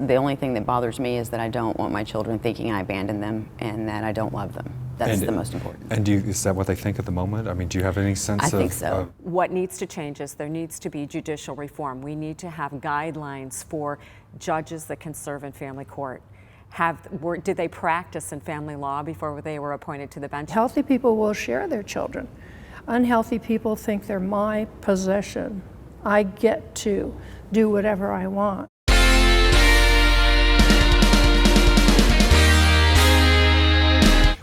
the only thing that bothers me is that I don't want my children thinking I abandoned them and that I don't love them. That's the most important. And is that what they think at the moment? I mean, do you have any sense of? I think so. What needs to change is there needs to be judicial reform. We need to have guidelines for judges that can serve in family court. Did they practice in family law before they were appointed to the bench? Healthy people will share their children. Unhealthy people think they're my possession. I get to do whatever I want.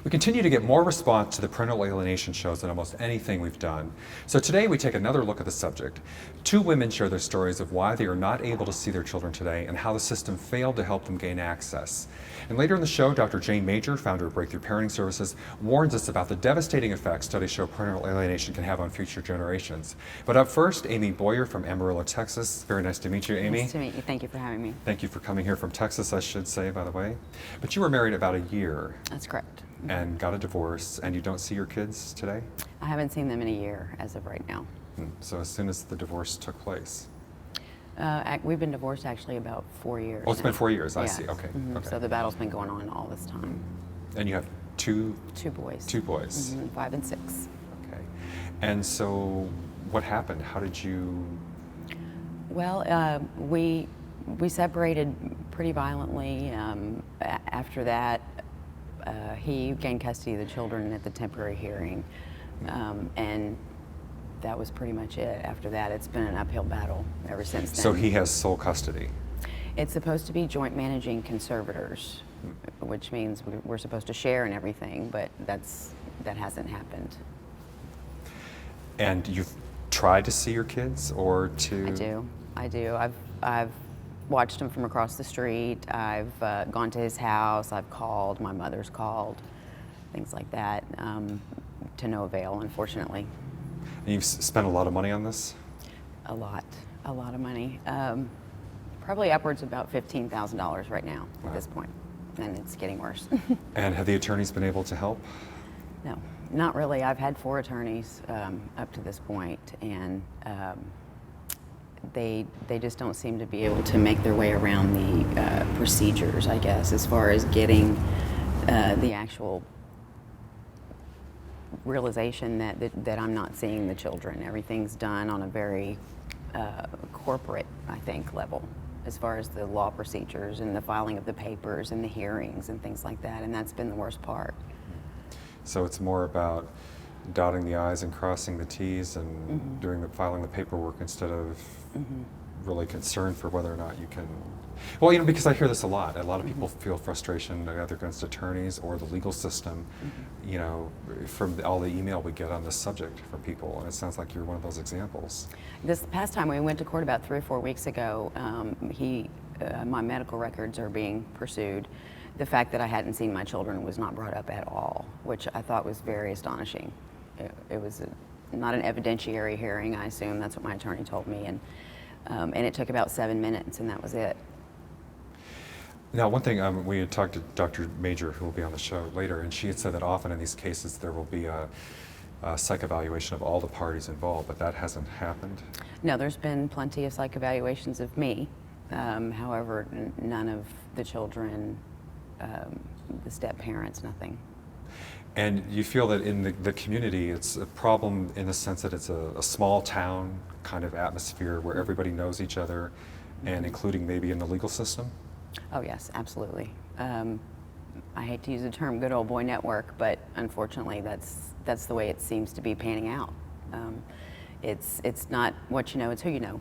We continue to get more response to the parental alienation shows than almost anything we've done. So today we take another look at the subject. Two women share their stories of why they are not able to see their children today and how the system failed to help them gain access. And later in the show, Dr. Jayne Major, founder of Breakthrough Parenting Services, warns us about the devastating effects studies show parental alienation can have on future generations. But up first, Amy Boyer from Amarillo, Texas. Very nice to meet you, Amy. Nice to meet you. Thank you for having me. Thank you for coming here from Texas, I should say, by the way. But you were married about a year. That's correct. And got a divorce, and you don't see your kids today? I haven't seen them in a year as of right now. So as soon as the divorce took place? We've been divorced actually about 4 years. Oh, it's been 4 years, I Yes. see, okay. Okay. So the battle's been going on all this time. And you have two? Two boys. Two boys. 5 and 6. Okay. And so what happened? How did you? Well, we separated pretty violently. After that, he gained custody of the children at the temporary hearing, and that was pretty much it. After that, it's been an uphill battle ever since then. So he has sole custody? It's supposed to be joint managing conservators, which means we're supposed to share in everything, but that hasn't happened. And you've tried to see your kids, or to? I do. I've watched him from across the street. I've gone to his house. I've called. My mother's called. Things like that, to no avail, unfortunately. And you've spent a lot of money on this? A lot of money. Probably upwards of about $15,000 right now at this point, and it's getting worse. And have the attorneys been able to help? No, not really. I've had 4 attorneys up to this point, and they just don't seem to be able to make their way around the procedures, I guess, as far as getting the actual realization that I'm not seeing the children. Everything's done on a very corporate, I think, level, as far as the law procedures and the filing of the papers and the hearings and things like that, and that's been the worst part. So it's more about dotting the I's and crossing the T's and filing the paperwork instead of really concerned for whether or not you can. Well, because I hear this a lot. A lot of people feel frustration either against attorneys or the legal system, from all the email we get on this subject from people, and it sounds like you're one of those examples. This past time we went to court about 3 or 4 weeks ago, my medical records are being pursued. The fact that I hadn't seen my children was not brought up at all, which I thought was very astonishing. It was not an evidentiary hearing, I assume. That's what my attorney told me, and it took about 7 minutes, and that was it. Now, one thing, we had talked to Dr. Major, who will be on the show later, and she had said that often in these cases there will be a psych evaluation of all the parties involved, but that hasn't happened? No, there's been plenty of psych evaluations of me. However, none of the children, the step-parents, nothing. And you feel that in the community it's a problem in the sense that it's a small town kind of atmosphere where everybody knows each other, and including maybe in the legal system? Oh yes, absolutely. I hate to use the term good old boy network, but unfortunately that's the way it seems to be panning out. It's not what you know, it's who you know.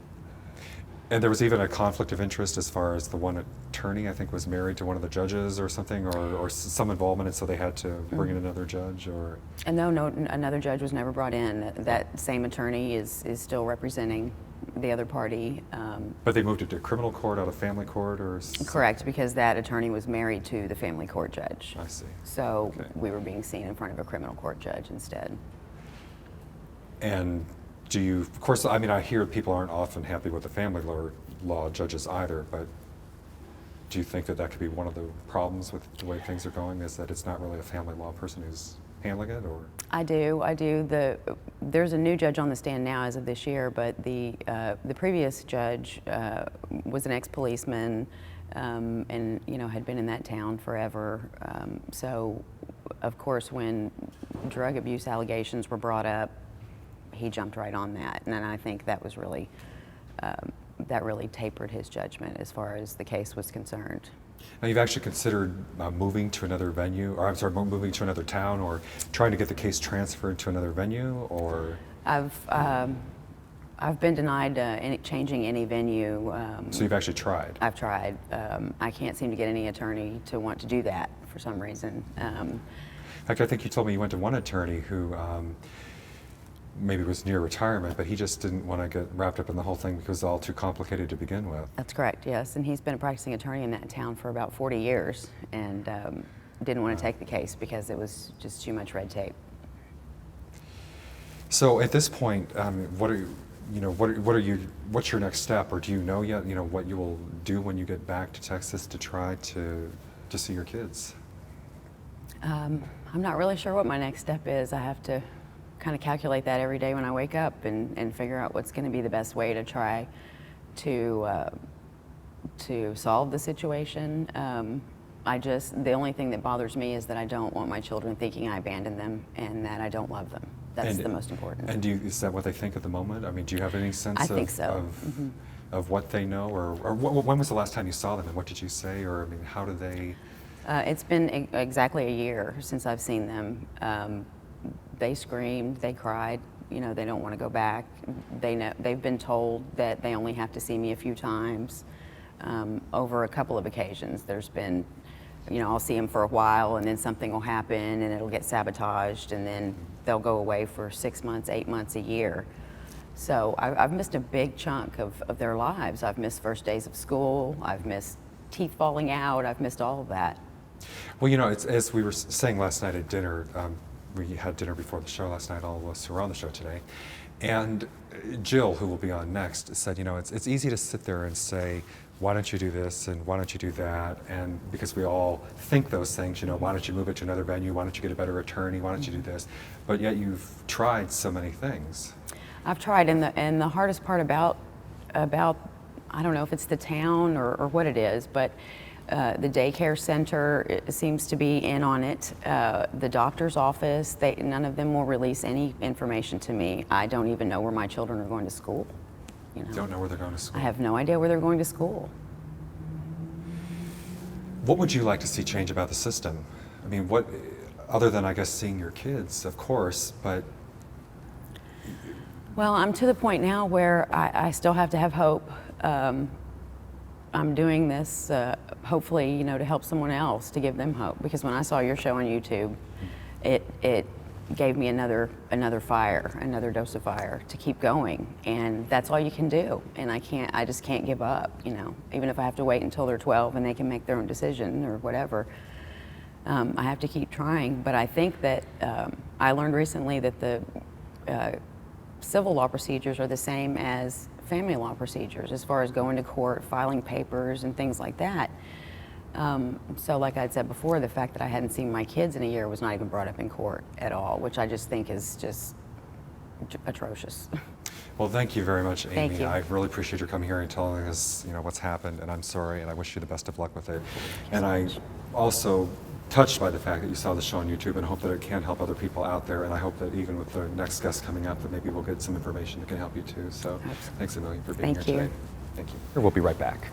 And there was even a conflict of interest as far as the one attorney, I think, was married to one of the judges or something, or some involvement, and so they had to bring in another judge, or? And no, another judge was never brought in. That same attorney is still representing the other party. But they moved it to criminal court out of family court, or? Correct, because that attorney was married to the family court judge. I see. So we were being seen in front of a criminal court judge instead. And do you, of course, I mean, I hear people aren't often happy with the family law judges either, but do you think that could be one of the problems with the way things are going, is that it's not really a family law person who's handling it, or? I do. There's a new judge on the stand now as of this year, but the previous judge was an ex-policeman and had been in that town forever. So, of course, when drug abuse allegations were brought up, he jumped right on that, and I think that was really that really tapered his judgment as far as the case was concerned. Now, you've actually considered moving to another venue, or I'm sorry, moving to another town, or trying to get the case transferred to another venue, or? I've been denied changing any venue. So you've actually tried? I've tried. I can't seem to get any attorney to want to do that for some reason. In fact, I think you told me you went to one attorney who maybe was near retirement, but he just didn't want to get wrapped up in the whole thing because it was all too complicated to begin with. That's correct, yes. And he's been a practicing attorney in that town for about 40 years and didn't want to take the case because it was just too much red tape. So at this point, what's your next step, or do you know yet, what you will do when you get back to Texas to try to see your kids? I'm not really sure what my next step is. I have to kind of calculate that every day when I wake up and figure out what's going to be the best way to try to solve the situation. The only thing that bothers me is that I don't want my children thinking I abandoned them and that I don't love them. That's the most important. And is that what they think at the moment? I mean, do you have any sense I think so. of what they know, or when was the last time you saw them, and what did you say, or I mean, how do they? It's been exactly a year since I've seen them. They screamed, they cried, they don't want to go back. They've been told that they only have to see me a few times. Over a couple of occasions, there's been, I'll see them for a while and then something will happen and it'll get sabotaged and then they'll go away for 6 months, 8 months, a year. So I've missed a big chunk of their lives. I've missed first days of school, I've missed teeth falling out, I've missed all of that. Well, it's, as we were saying last night at dinner, we had dinner before the show last night, all of us who are on the show today, and Jill, who will be on next, said, it's easy to sit there and say, why don't you do this and why don't you do that? And because we all think those things, why don't you move it to another venue? Why don't you get a better attorney? Why don't you do this? But yet you've tried so many things. I've tried, and the hardest part about I don't know if it's the town or what it is, but the daycare center seems to be in on it. The doctor's office, none of them will release any information to me. I don't even know where my children are going to school. Don't know where they're going to school? I have no idea where they're going to school. What would you like to see change about the system? I mean, what, other than, I guess, seeing your kids, of course, but... Well, I'm to the point now where I still have to have hope. I'm doing this, hopefully, to help someone else, to give them hope. Because when I saw your show on YouTube, it gave me another fire, another dose of fire to keep going. And that's all you can do. And I just can't give up, Even if I have to wait until they're 12 and they can make their own decision or whatever, I have to keep trying. But I think that I learned recently that the civil law procedures are the same as family law procedures as far as going to court, filing papers, and things like that. So like I'd said before, the fact that I hadn't seen my kids in a year was not even brought up in court at all, which I just think is just atrocious. Well, thank you very much, Amy. Thank you. I really appreciate your coming here and telling us, what's happened, and I'm sorry, and I wish you the best of luck with it. And I also touched by the fact that you saw the show on YouTube, and hope that it can help other people out there, and I hope that even with the next guest coming up that maybe we'll get some information that can help you too. So thanks a million for being here today. Thank you. We'll be right back.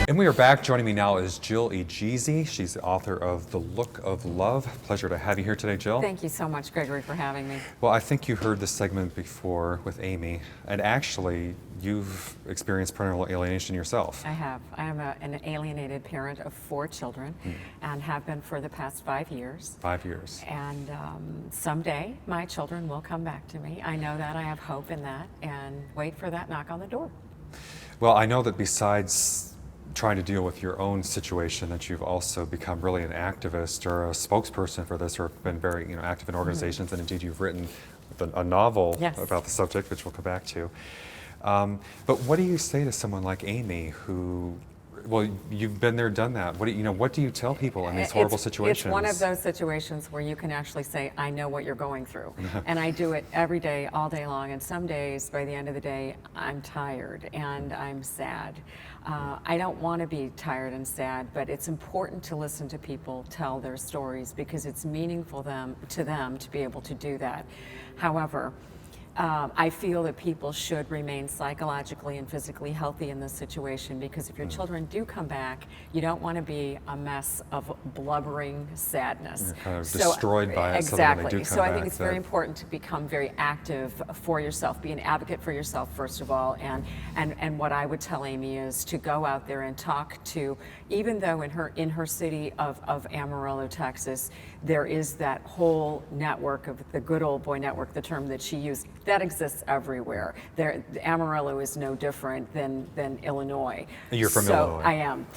And we are back. Joining me now is Jill Egizi. She's the author of The Look of Love. Pleasure to have you here today, Jill. Thank you so much, Gregory, for having me. Well, I think you heard this segment before with Amy, and actually you've experienced parental alienation yourself. I have. I am an alienated parent of 4 children and have been for the past 5 years. 5 years. And someday my children will come back to me. I know that. I have hope in that, and wait for that knock on the door. Well, I know that besides trying to deal with your own situation, that you've also become really an activist or a spokesperson for this, or been very active in organizations, and indeed you've written a novel about the subject, which we'll come back to. But what do you say to someone like Amy, who Well, you've been there, done that. What do you tell people in these horrible situations? It's one of those situations where you can actually say, I know what you're going through. And I do it every day, all day long. And some days, by the end of the day, I'm tired and I'm sad. I don't want to be tired and sad, but it's important to listen to people tell their stories because it's meaningful to them to be able to do that. However, I feel that people should remain psychologically and physically healthy in this situation because if your children do come back, you don't want to be a mess of blubbering sadness. You're kind of destroyed by it. Exactly. So, when they do come so I back, think it's very important to become very active for yourself, be an advocate for yourself first of all, and what I would tell Amy is to go out there and talk to, even though in her city of Amarillo, Texas, there is that whole network of the good old boy network, the term that she used. That exists everywhere. Amarillo is no different than Illinois. You're from Illinois. I am.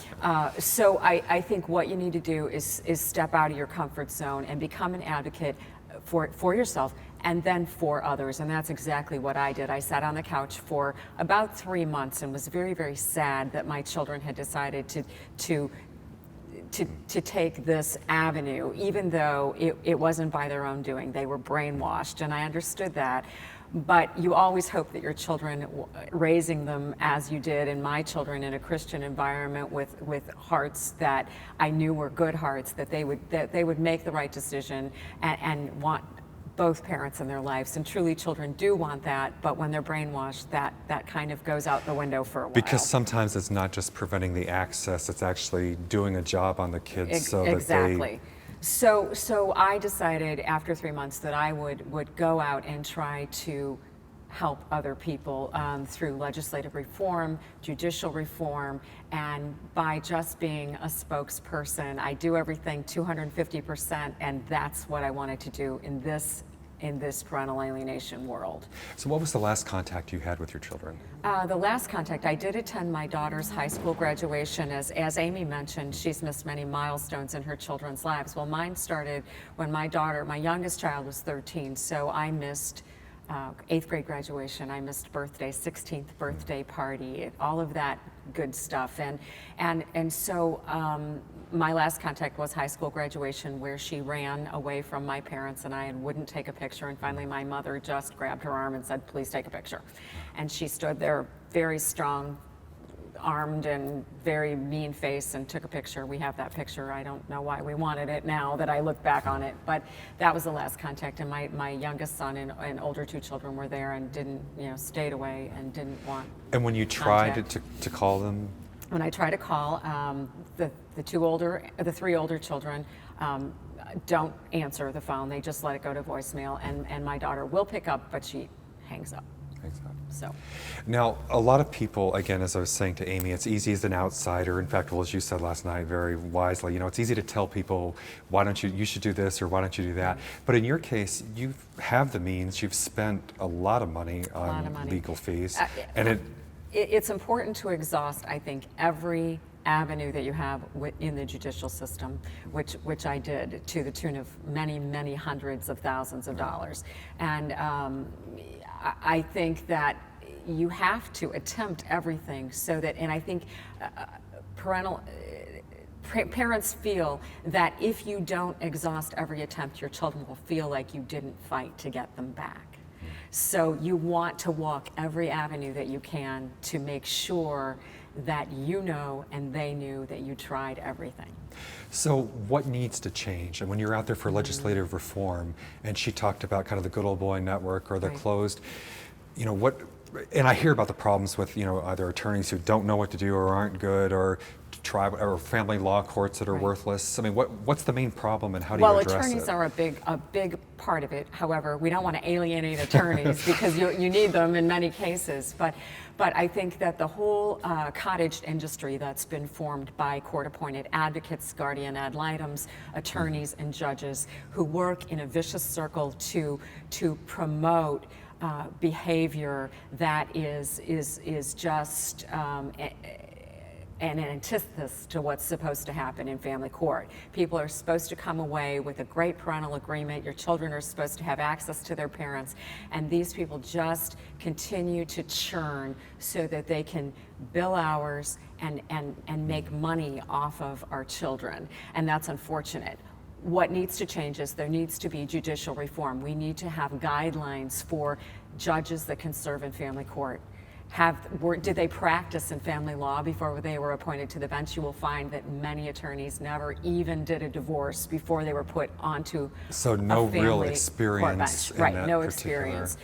So I think what you need to do is step out of your comfort zone and become an advocate for yourself and then for others. And that's exactly what I did. I sat on the couch for about 3 months and was very, very sad that my children had decided to take this avenue, even though it wasn't by their own doing. They were brainwashed, and I understood that. But you always hope that your children, raising them as you did, and my children in a Christian environment with hearts that I knew were good hearts, that they would make the right decision and want both parents in their lives. And truly children do want that, but when they're brainwashed, that kind of goes out the window for a while. Because sometimes it's not just preventing the access, it's actually doing a job on the kids so that exactly. So I decided after 3 months that I would go out and try to help other people through legislative reform, judicial reform, and by just being a spokesperson. I do everything 250%, and that's what I wanted to do in this parental alienation world. So what was the last contact you had with your children? The last contact, I did attend my daughter's high school graduation. As Amy mentioned, she's missed many milestones in her children's lives. Well, mine started when my youngest child was 13, so I missed 8th grade graduation, I missed birthday, 16th birthday party, all of that good stuff. And so my last contact was high school graduation, where she ran away from my parents and I and wouldn't take a picture. And finally my mother just grabbed her arm and said, please take a picture. And she stood there very strong, armed and very mean face and took a picture. We have that picture. I don't know why we wanted it now that I look back on it, but that was the last contact. And my youngest son and older 2 children were there and didn't, stayed away and didn't want. And when you tried to call them? When I try to call, the 3 older children don't answer the phone. They just let it go to voicemail, and my daughter will pick up, but she hangs up. So. Now, a lot of people, again, as I was saying to Amy, it's easy as an outsider. In fact, well, as you said last night very wisely, it's easy to tell people, you should do this or why don't you do that. But in your case, you have the means, you've spent a lot of money on legal fees. And it's important to exhaust, I think, every avenue that you have in the judicial system, which I did to the tune of many, many hundreds of thousands of dollars. And I think that you have to attempt everything so that, and I think parents feel that if you don't exhaust every attempt, your children will feel like you didn't fight to get them back. So you want to walk every avenue that you can to make sure that and they knew that you tried everything. So what needs to change? And when you're out there for legislative reform, and she talked about kind of the good old boy network or the closed, and I hear about the problems with, either attorneys who don't know what to do or aren't good, or tribal or family law courts that are worthless. I mean, what's the main problem, and how do you address it? Well, attorneys are a big part of it. However, we don't want to alienate attorneys because you need them in many cases. But I think that the whole cottage industry that's been formed by court-appointed advocates, guardian ad litems, attorneys, and judges who work in a vicious circle to promote behavior that is just an antithesis to what's supposed to happen in family court. People are supposed to come away with a great parental agreement. Your children are supposed to have access to their parents, and these people just continue to churn so that they can bill hours and make money off of our children, and that's unfortunate. What needs to change is there needs to be judicial reform. We need to have guidelines for judges that can serve in family court. Did they practice in family law before they were appointed to the bench? You will find that many attorneys never even did a divorce before they were put onto So no a family real court experience bench. in Right, that no particular- experience.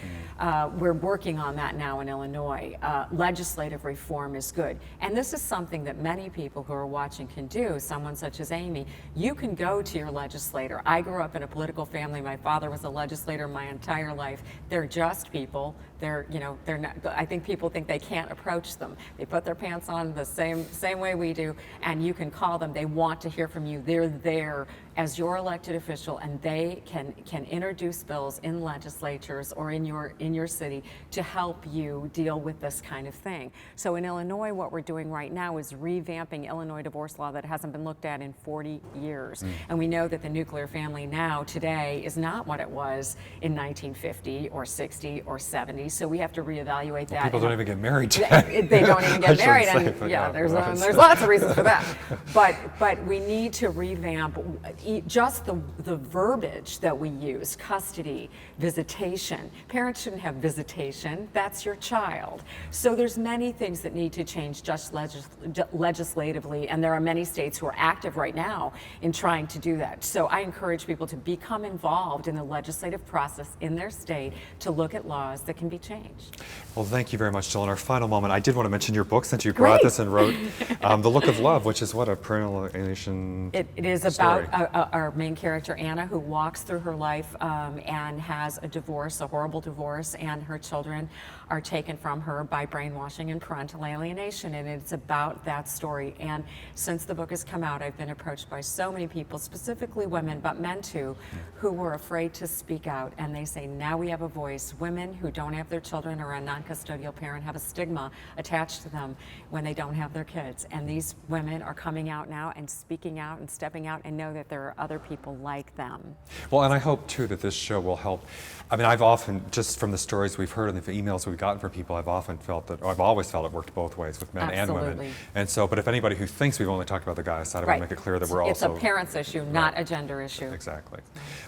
We're working on that now in Illinois. Legislative reform is good. And this is something that many people who are watching can do. Someone such as Amy, you can go to your legislator. I grew up in a political family. My father was a legislator my entire life. They're just people. They're not, I think people think they can't approach them. They put their pants on the same way we do, and you can call them. They want to hear from you. They're there as your elected official, and they can introduce bills in legislatures or in your city to help you deal with this kind of thing. So in Illinois, what we're doing right now is revamping Illinois divorce law that hasn't been looked at in 40 years. And we know that the nuclear family now today is not what it was in 1950 or 60 or 70. So we have to reevaluate that. People don't even get married today. They don't even I get shouldn't married, say, and but yeah, no, there's lots of reasons for that. But we need to revamp just the verbiage that we use: custody, visitation. Parents shouldn't have visitation. That's your child. So there's many things that need to change just legislatively, and there are many states who are active right now in trying to do that. So I encourage people to become involved in the legislative process in their state to look at laws that can be changed. Well, thank you very much, Jill. In our final moment, I did want to mention your book, since you brought this and wrote The Look of Love, which is what a parental alienation It is story. about our main character, Anna, who walks through her life and has a divorce, a horrible divorce, and her children are taken from her by brainwashing and parental alienation, and it's about that story. And since the book has come out, I've been approached by so many people, specifically women, but men too, who were afraid to speak out, and they say, now we have a voice. Women who don't have their children or a non-custodial parent have a stigma attached to them when they don't have their kids, and these women are coming out now and speaking out and stepping out and know that there are other people like them. Well, and I hope too that this show will help. I mean, I've often, just from the stories we've heard and the emails we've gotten from people, I've always felt it worked both ways with men and women. Absolutely. And so, but if anybody who thinks we've only talked about the guy's side, I want to make it clear that we're It's also. a parents issue, not a gender issue. Exactly.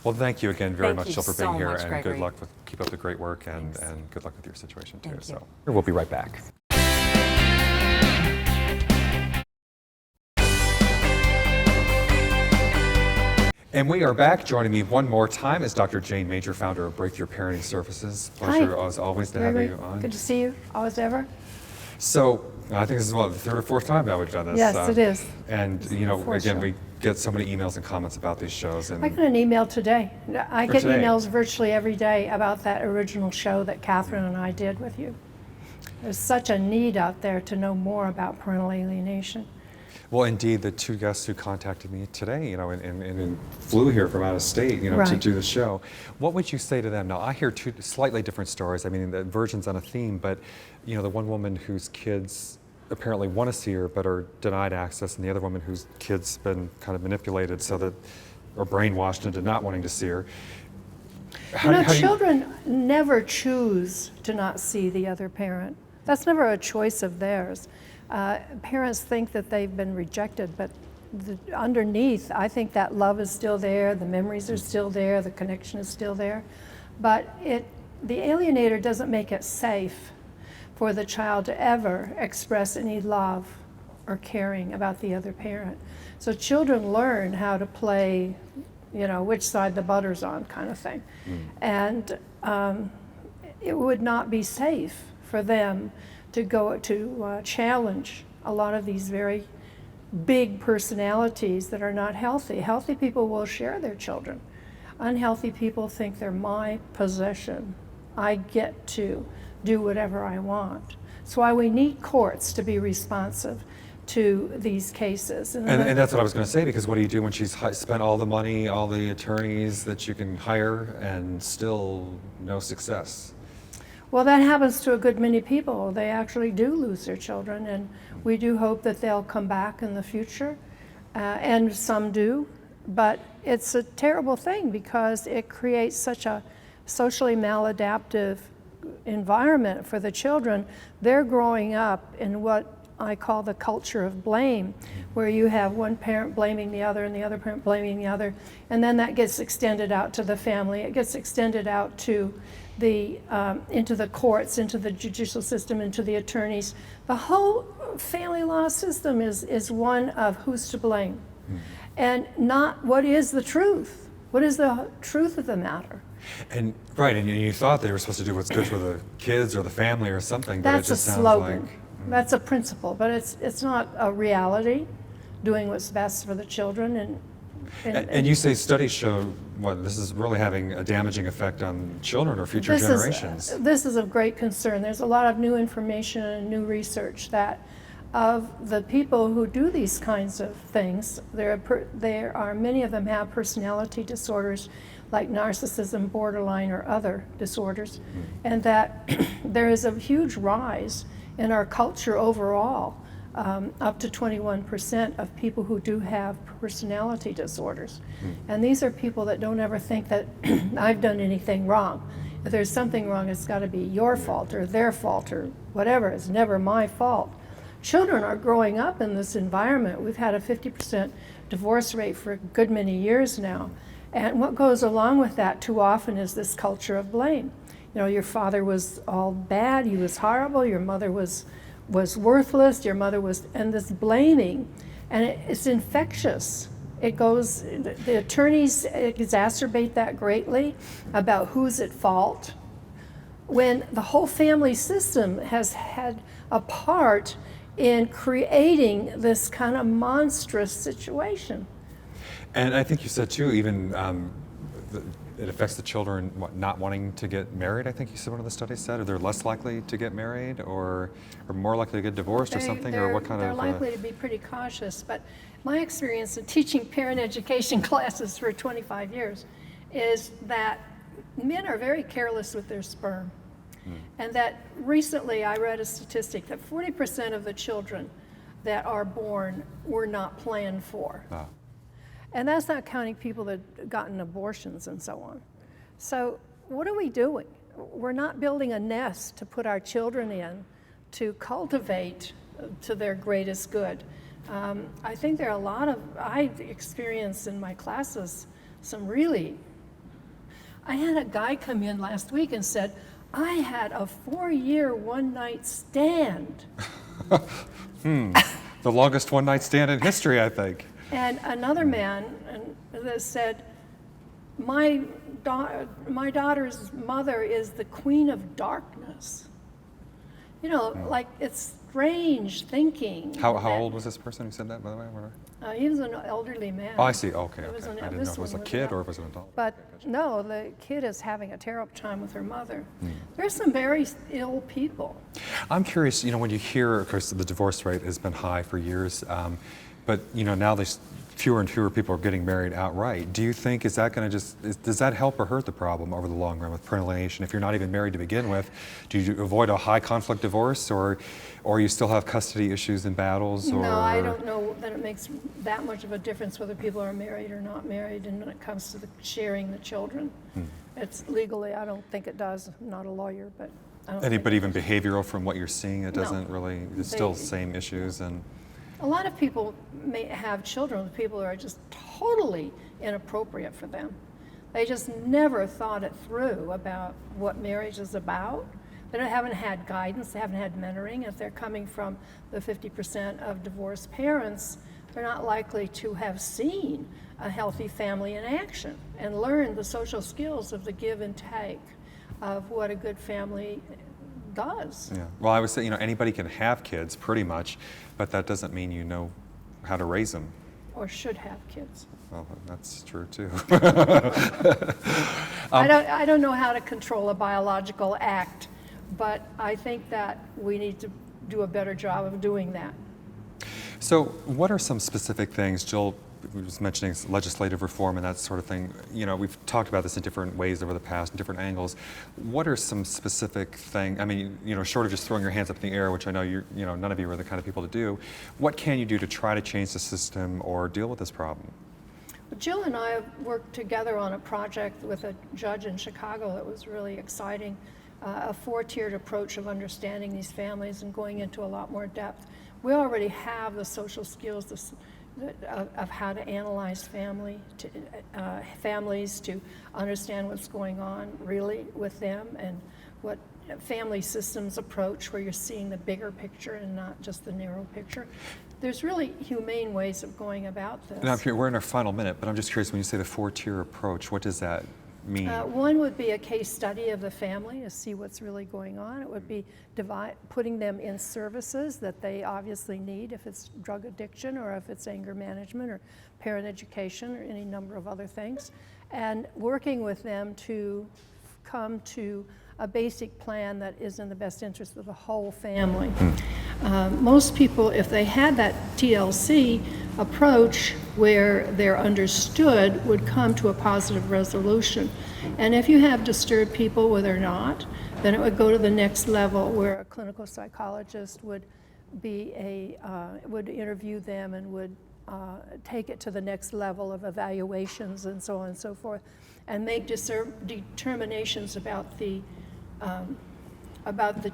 Well, thank you again very Thank much, you Jill, for so being here, much, and Gregory. good luck with, keep up the great work, and good luck with your situation too. Thank you. So we'll be right back. And we are back. Joining me one more time is Dr. Jayne Major, founder of Breakthrough Parenting Services. Pleasure as always to have Gregory, you on. good to see you, always ever. So I think this is the third or fourth time now we've done this. Yes, it is. And Fourth again, show. we get so many emails and comments about these shows. And I got an email today. I get today? emails virtually every day about that original show that Catherine and I did with you. There's such a need out there to know more about parental alienation. well, indeed, the two guests who contacted me today, and flew here from out of state, to Right. do the show. What would you say to them? Now, I hear two slightly different stories. I mean, the versions on a theme, but the one woman whose kids apparently want to see her but are denied access, and the other woman whose kids been kind of manipulated so that, or brainwashed into not wanting to see her. How do you- Children never choose to not see the other parent. That's never a choice of theirs. Parents think that they've been rejected, but underneath, I think that love is still there, the memories are still there, the connection is still there. But the alienator doesn't make it safe for the child to ever express any love or caring about the other parent. So children learn how to play, which side the butter's on kind of thing. And it would not be safe for them to go to challenge a lot of these very big personalities that are not healthy. Healthy people will share their children. Unhealthy people think they're my possession. I get to do whatever I want. That's why we need courts to be responsive to these cases. And that's what I was going to say, because what do you do when she's spent all the money, all the attorneys that you can hire, and still no success? Well, that happens to a good many people. They actually do lose their children, and we do hope that they'll come back in the future, and some do. But it's a terrible thing because it creates such a socially maladaptive environment for the children. They're growing up in what I call the culture of blame, where you have one parent blaming the other and the other parent blaming the other, and then that gets extended out to the family. It gets extended out to the into the courts, into the judicial system, into the attorneys. The whole family law system is one of who's to blame, and not what is the truth. What is the truth of the matter? And right, and you thought they were supposed to do what's good for the kids or the family or something, but That's it just a sounds slogan. like That's a principle, but it's not a reality. Doing what's best for the children, and you say studies show what this is really having a damaging effect on children or future generations. This is of great concern. There's a lot of new information and new research that of the people who do these kinds of things, there are many of them have personality disorders like narcissism, borderline, or other disorders, and that there is a huge rise in our culture overall, up to 21% of people who do have personality disorders. And these are people that don't ever think that I've done anything wrong. If there's something wrong, it's got to be your fault or their fault or whatever. It's never my fault. Children are growing up in this environment. We've had a 50% divorce rate for a good many years now. And what goes along with that too often is this culture of blame. You know, your father was all bad, he was horrible, your mother was worthless, your mother was, and this blaming, and it's infectious. It goes, the attorneys exacerbate that greatly about who's at fault, when the whole family system has had a part in creating this kind of monstrous situation. And I think you said too, even it affects the children not wanting to get married. I think you said one of the studies said, or they're less likely to get married, or more likely to get divorced, or something, or what kind they're of? They're likely to be pretty cautious. But my experience in teaching parent education classes for 25 years is that men are very careless with their sperm, and that recently I read a statistic that 40% of the children that are born were not planned for. And that's not counting people that have gotten abortions and so on. So what are we doing? We're not building a nest to put our children in to cultivate to their greatest good. I think there are a lot of, I've experienced in my classes some really, I had a guy come in last week and said, I had a 4-year one-night stand. The longest one-night stand in history, I think. And another man that said, my daughter's mother is the queen of darkness. You know, like it's strange thinking. How old was this person who said that, by the way? He was an elderly man. Oh, I see. Okay. I I didn't know this if it was a one kid or if it was an adult. But no, the kid is having a terrible time with her mother. There's some very ill people. I'm curious, you know, when you hear, of course, the divorce rate has been high for years, but, you know, now there's fewer and fewer people are getting married outright. Do you think, is that going to does that help or hurt the problem over the long run with parental alienation? If you're not even married to begin with, do you avoid a high conflict divorce, or you still have custody issues and battles? Or? No, I don't know that it makes that much of a difference whether people are married or not married, and when it comes to sharing the children. It's legally, I don't think it does. I'm not a lawyer, but I don't But even behavioral from what you're seeing, it doesn't really, it's still the They- same issues. And a lot of people may have children with people who are just totally inappropriate for them. They just never thought it through about what marriage is about. They haven't had guidance, they haven't had mentoring. If they're coming from the 50% of divorced parents, they're not likely to have seen a healthy family in action and learned the social skills of the give and take of what a good family does. yeah, well, I would say, you know, anybody can have kids pretty much, but that doesn't mean you know how to raise them. Or should have kids. Well, that's true too. I don't know how to control a biological act, but I think that we need to do a better job of doing that. So what are some specific things, Jill, we was mentioning legislative reform and that sort of thing. You know, we've talked about this in different ways over the past, in different angles. What are some specific things, I mean, you know, short of just throwing your hands up in the air, which I know none of you are the kind of people to do, what can you do to try to change the system or deal with this problem? Jill and I worked together on a project with a judge in Chicago that was really exciting, a four-tiered approach of understanding these families and going into a lot more depth. We already have the social skills of how to analyze families, to understand what's going on really with them, and what family systems approach, where you're seeing the bigger picture and not just the narrow picture. There's really humane ways of going about this. Now, we're in our final minute, but I'm just curious, when you say the four-tier approach, what does that mean? One would be a case study of the family to see what's really going on. It would be putting them in services that they obviously need, if it's drug addiction or if it's anger management or parent education or any number of other things, and working with them to come to a basic plan that is in the best interest of the whole family. Most people, if they had that TLC approach where they're understood, would come to a positive resolution. And if you have disturbed people where they're not, then it would go to the next level, where a clinical psychologist would would interview them and would take it to the next level of evaluations and so on and so forth, and make determinations about the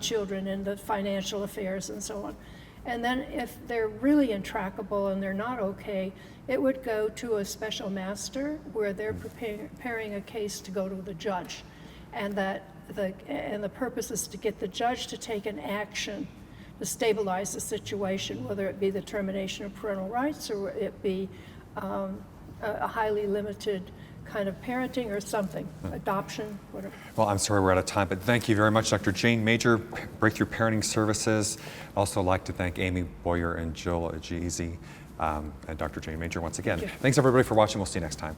children and the financial affairs and so on. And then if they're really intractable and they're not okay, it would go to a special master where they're preparing a case to go to the judge. And the purpose is to get the judge to take an action to stabilize the situation, whether it be the termination of parental rights or it be a highly limited kind of parenting or something, adoption, whatever. Well, I'm sorry we're out of time, but thank you very much, Dr. Jayne Major, Breakthrough Parenting Services. Also like to thank Amy Boyer and Jill Ageezy and Dr. Jayne Major once again. Thanks everybody for watching. We'll see you next time.